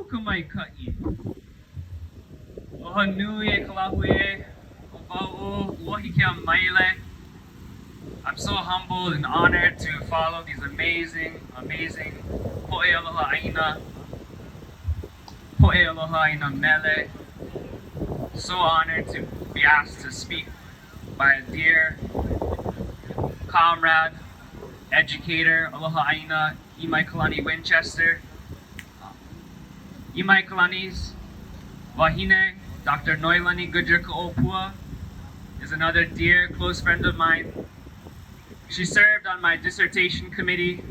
Kumaikai. Aloha nui e kalahue, o Uahikea Maile. I'm so humbled and honored to follow these amazing Poe Aloha Aina, Poe Aloha Aina Mele. So honored to be asked to speak by a dear comrade, educator, Aloha Aina, Imai Kalani Winchester. Imai Kalani's Wahine, Dr. Noilani Goodyear Ka'opua, is another dear, close friend of mine. She served on my dissertation committee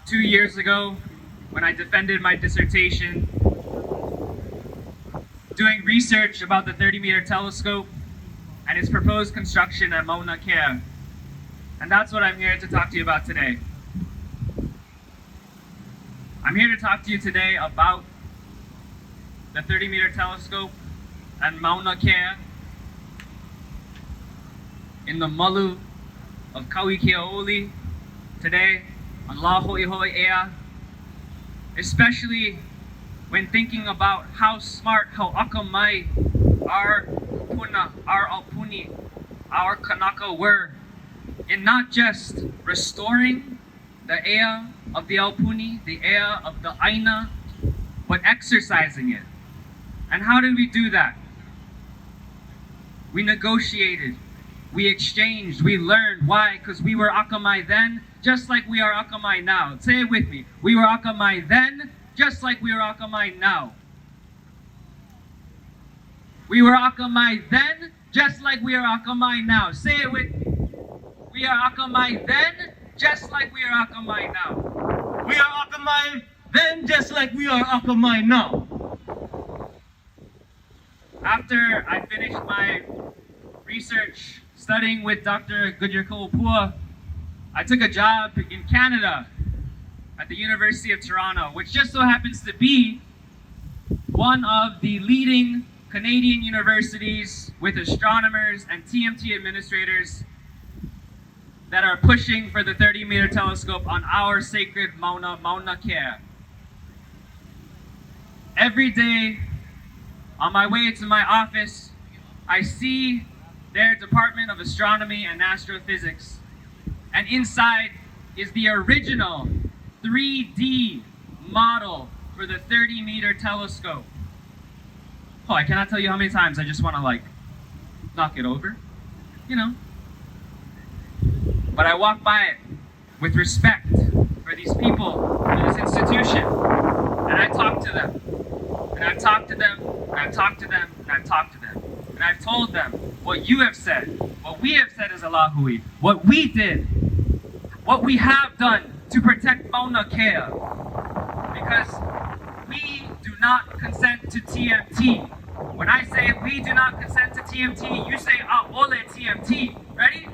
2 years ago when I defended my dissertation, doing research about the 30-meter telescope and its proposed construction at Mauna Kea. And that's what I'm here to talk to you about today. I'm here to talk to you today about the 30-meter telescope and Mauna Kea in the Malu of Kauikeaoli today on Lā Hoʻihoʻi Ea, especially when thinking about how smart, how akamai our puna, our aupuni, our kanaka were in not just restoring the ea of the aupuni, the ea of the aina, but exercising it. And how did we do that? We negotiated, we exchanged, we learned. Why? Because we were akamai then, just like we are akamai now. Say it with me. We were akamai then, just like we are akamai now. We were akamai then, just like we are akamai now. Say it with me. We are akamai then, just like we are akamai now. We are akamai then, just like we are akamai now. After I finished my research studying with Dr. Goodyear Ka'opua, I took a job in Canada at the University of Toronto, which just so happens to be one of the leading Canadian universities with astronomers and TMT administrators that are pushing for the 30-meter telescope on our sacred Mauna Kea. Every day on my way to my office, I see their Department of Astronomy and Astrophysics, and inside is the original 3D model for the 30-meter telescope. Oh, I cannot tell you how many times I just want to knock it over, you know. But I walk by it with respect for these people, for this institution, and I talk to them, and I talk to them, and I talk to them, and I talk to them. And I've told them what you have said, what we have said as a Lā Hui, what we did, what we have done to protect Mauna Kea. Because we do not consent to TMT. When I say we do not consent to TMT, you say A'ole TMT. Ready?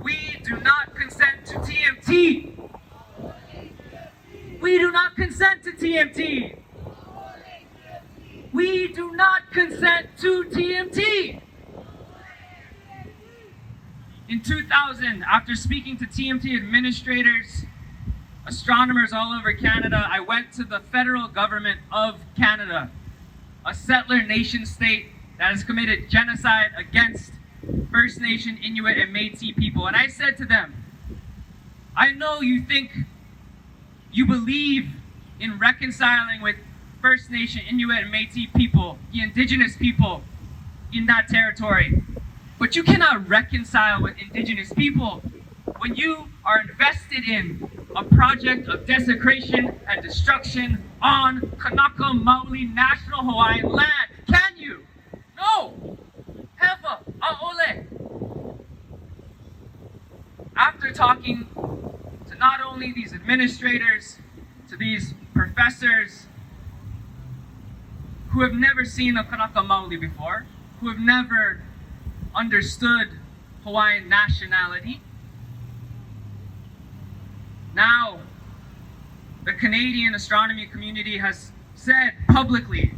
We do not consent to TMT. We do not consent to TMT. We do not consent to TMT. In 2000, after speaking to TMT administrators, astronomers all over Canada, I went to the federal government of Canada, a settler nation state that has committed genocide against First Nation, Inuit, and Métis people. And I said to them, I know you think you believe in reconciling with First Nation, Inuit, and Métis people, the indigenous people in that territory. But you cannot reconcile with indigenous people when you are invested in a project of desecration and destruction on Kanaka Maoli National Hawaiian land. Can you? No! Hefa, A'ole. After talking to not only these administrators, to these professors who have never seen a Kanaka Maoli before, who have never understood Hawaiian nationality, now the Canadian astronomy community has said publicly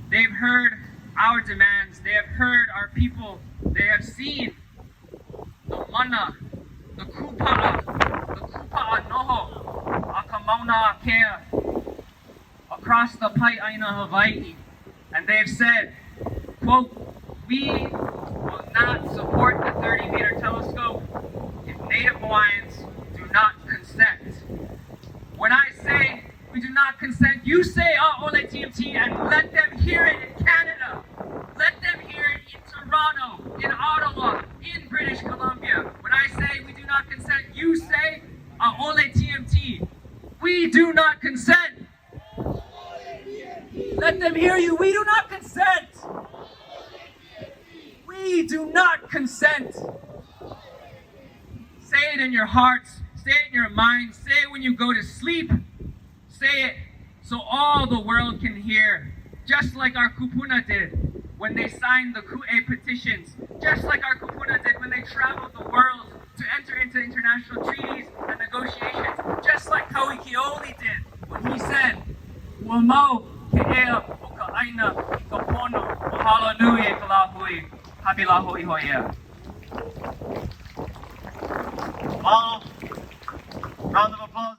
they've heard our demands, they have heard our people, they have seen the mana, the kupa'a noho, aka Mauna Kea across the Pai'aina Hawaii, and they've said, quote, "We will not support the 30-meter telescope if Native Hawaiians do not consent." When I say we do not consent, you say A'ole TMT and let them hear it in Canada. Let them hear it in Toronto, in Ottawa, in British Columbia. When I say we do not consent, you say A'ole TMT. We do not consent. Let them hear you. We do not consent. We do not consent. Say it in your hearts. Say it in your mind. Say it when you go to sleep. Say it so all the world can hear. Just like our kupuna did when they signed the Ku'e petitions. Just like our kupuna did when they traveled the world to enter into international treaties and negotiations. Just like Hawaiian did when he said, Uahikea Ea o ka aina I ka pono mahalo nui e ka Lā Hoʻihoʻi Ea. Lā